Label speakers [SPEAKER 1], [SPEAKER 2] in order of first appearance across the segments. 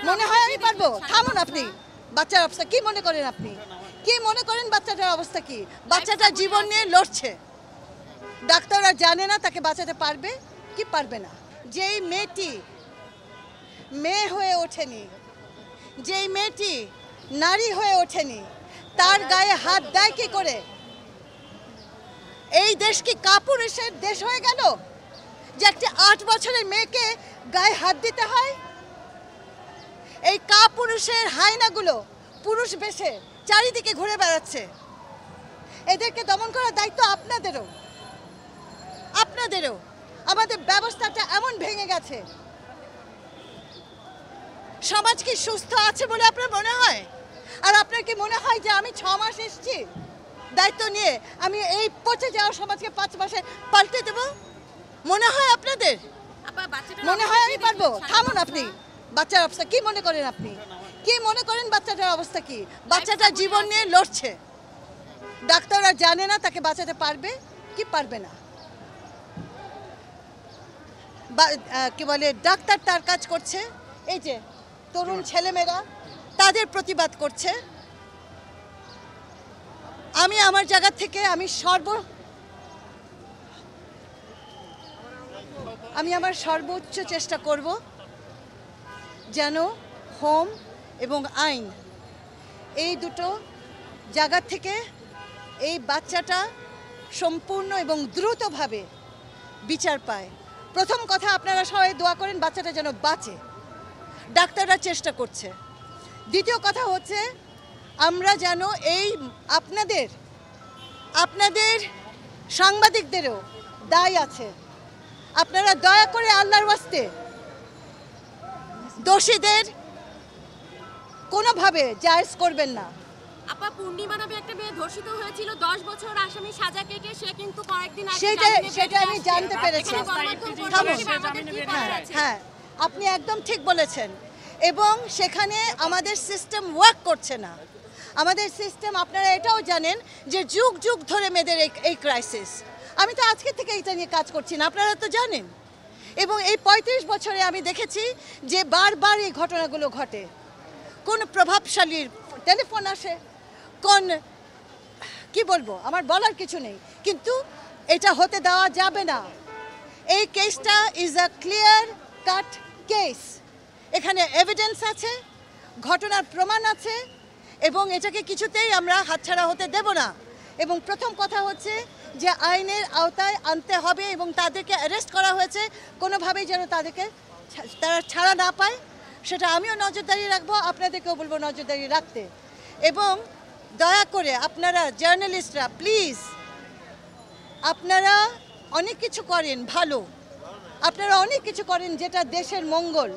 [SPEAKER 1] মনে হয় আমি পারবো? থামুন আপনি। বাচ্চার অবস্থা কি মনে করেন আপনি? কি মনে করেন বাচ্চাটার অবস্থা কি? বাচ্চাটা জীবন নিয়ে লড়ছে, ডাক্তাররা জানে না তাকে বাঁচাতে পারবে কি পারবে না। যেই মেয়েটি মেয়ে হয়ে ওঠেনি, যেই মেয়েটি নারী হয়ে ওঠেনি, তার গায়ে হাত দেয় কি করে? এই দেশ কি কাপুরুষের দেশ হয়ে গেল যে একটি 8 বছরের মেয়েকে গায়ে হাত দিতে হয়? এই কাপুরুষের হায়নাগুলো পুরুষ বেশে চারিদিকে ঘুরে বেড়াচ্ছে। এদেরকে দমন করার দায়িত্ব আপনাদেরও। আপনাদেরও। আমাদের ব্যবস্থাটা এমন ভেঙে গেছে। সমাজ কি সুস্থ আছে বলে আপনার মনে হয়? আর আপনার কি মনে হয় যে আমি 6 মাস এসেছি দায়িত্ব নিয়ে আমি এই পচে যাওয়া সমাজকে 5 মাসে পাল্টে দেব? মনে হয় আপনাদের? মনে হয় আমি পারবো? থামুন আপনি। বাচ্চার অবস্থা কি মনে করেন আপনি? কি মনে করেন বাচ্চাটার অবস্থা কি? বাচ্চাটা জীবন নিয়ে লড়ছে, ডাক্তাররা জানে না তাকে বাঁচাতে পারবে কি পারবে না। কি বলে, ডাক্তার তার কাজ করছে, এই যে তরুণ ছেলেমেয়েরা তাদের প্রতিবাদ করছে। আমি আমার জায়গা থেকে আমি আমার সর্বোচ্চ চেষ্টা করব যেন হোম এবং আইন এই দুটো জায়গা থেকে এই বাচ্চাটা সম্পূর্ণ এবং দ্রুতভাবে বিচার পায়। প্রথম কথা, আপনারা সবাই দোয়া করেন বাচ্চাটা যেন বাঁচে, ডাক্তাররা চেষ্টা করছে। দ্বিতীয় কথা হচ্ছে আমরা যেন এই আপনাদের সাংবাদিকদেরও দায় আছে, আপনারা দয়া করে আল্লাহর ওয়াস্তে দোষীদের কোনোভাবে জায়েজ করবেন না।
[SPEAKER 2] আপা, পূর্ণিমা নামে একটা মেয়ে ধর্ষিত হয়েছিল, 10 বছর আসামি সাজা কেটে সে কিন্তু কয়েকদিন আগে
[SPEAKER 1] সেটা আমি জানতে পেরেছি। হ্যাঁ, আপনি একদম ঠিক বলেছেন। এবং সেখানে আমাদের সিস্টেম ওয়ার্ক করছে না। আমাদের সিস্টেম, আপনারা এটাও জানেন যে যুগ যুগ ধরে মেয়েদের এই ক্রাইসিস। আমি তো আজকে থেকে এটা নিয়ে কাজ করছি না, আপনারা তো জানেন। এবং এই 35 বছরে আমি দেখেছি যে বারবার এই ঘটনাগুলো ঘটে। কোন প্রভাবশালীর টেলিফোন আসে, কোন কি বলবো, আমার বলার কিছু নেই, কিন্তু এটা হতে দেওয়া যাবে না। এই কেসটা is a clear cut case. এখানে এভিডেন্স আছে, ঘটনার প্রমাণ আছে, এবং এটাকে কিছুতেই আমরা হাতছাড়া হতে দেব না। এবং প্রথম কথা হচ্ছে যে আইনের আওতায় আনতে হবে এবং তাদেরকে অ্যারেস্ট করা হয়েছে, কোনোভাবেই যেন তারা ছাড়া না পায়, সেটা আমিও নজরদারি রাখবো, আপনাদেরকেও বলবো নজরদারি রাখতে। এবং দয়া করে আপনারা জার্নালিস্টরা প্লিজ, আপনারা অনেক কিছু করেন ভালো, আপনারা অনেক কিছু করেন যেটা দেশের মঙ্গল,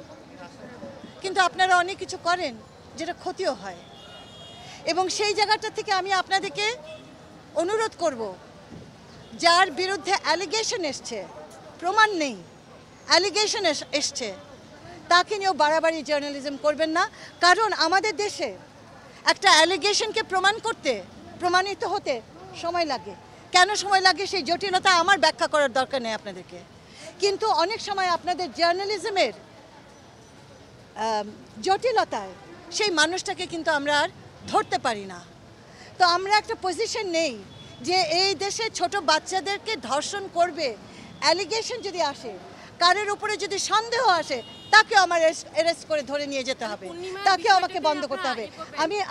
[SPEAKER 1] কিন্তু আপনারা অনেক কিছু করেন যেটা ক্ষতিও হয়। এবং সেই জায়গাটা থেকে আমি আপনাদেরকে অনুরোধ করব, যার বিরুদ্ধে অ্যালিগেশন এসছে, প্রমাণ নেই, অ্যালিগেশন এসছে, তাকে নিয়েও বাড়াবাড়ি জার্নালিজম করবেন না। কারণ আমাদের দেশে একটা অ্যালিগেশনকে প্রমাণিত হতে সময় লাগে। কেন সময় লাগে সেই জটিলতা আমার ব্যাখ্যা করার দরকার নেই আপনাদেরকে। কিন্তু অনেক সময় আপনাদের জার্নালিজমের জটিলতায় সেই মানুষটাকে কিন্তু আমরা আর ধরতে পারি না। তো আমরা একটা পজিশন নেই যে এই দেশে ছোট বাচ্চাদেরকে ধর্ষণ করবে, অ্যালিগেশন যদি আসে, কারের উপরে যদি সন্দেহ আসে, তাকে আমার অ্যারেস্ট করে ধরে নিয়ে যেতে হবে, তাকে আমাকে বন্ধ করতে হবে।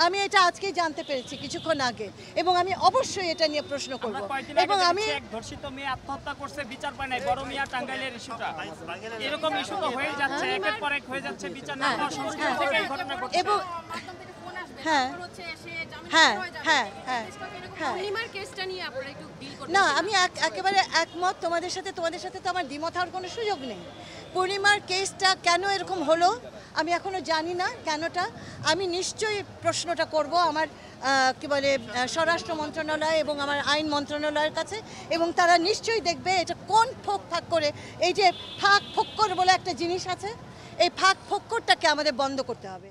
[SPEAKER 1] আমি এটা আজকেই জানতে পেরেছি কিছুক্ষণ আগে, এবং আমি অবশ্যই এটা নিয়ে প্রশ্ন করব। এবং আমি
[SPEAKER 3] ধর্ষিত মেয়ে আত্মহত্যা করছে, বিচার পায় নাই, বড় মিয়া টাঙ্গাইলের ইস্যুটা এরকম ইস্যু তো হয়ে যাচ্ছে, একের পর এক হয়ে যাচ্ছে, বিচার না হওয়ার সংস্কৃতি থেকে এই ঘটনা ঘটছে।
[SPEAKER 1] এবং হ্যাঁ হ্যাঁ হ্যাঁ হ্যাঁ না, আমি একেবারে একমত তোমাদের সাথে তো আমার দ্বিমত হওয়ার কোনো সুযোগ নেই। পূর্ণিমার কেসটা কেন এরকম হলো আমি এখনো জানি না কেনটা। আমি নিশ্চয়ই প্রশ্নটা করব আমার কি বলে স্বরাষ্ট্র মন্ত্রণালয় এবং আমার আইন মন্ত্রণালয়ের কাছে, এবং তারা নিশ্চয়ই দেখবে এটা কোন ফাঁক করে, এই যে ফাঁক ফোক্কর বলে একটা জিনিস আছে, এই ফাঁক ফোক্করটাকে আমাদের বন্ধ করতে হবে।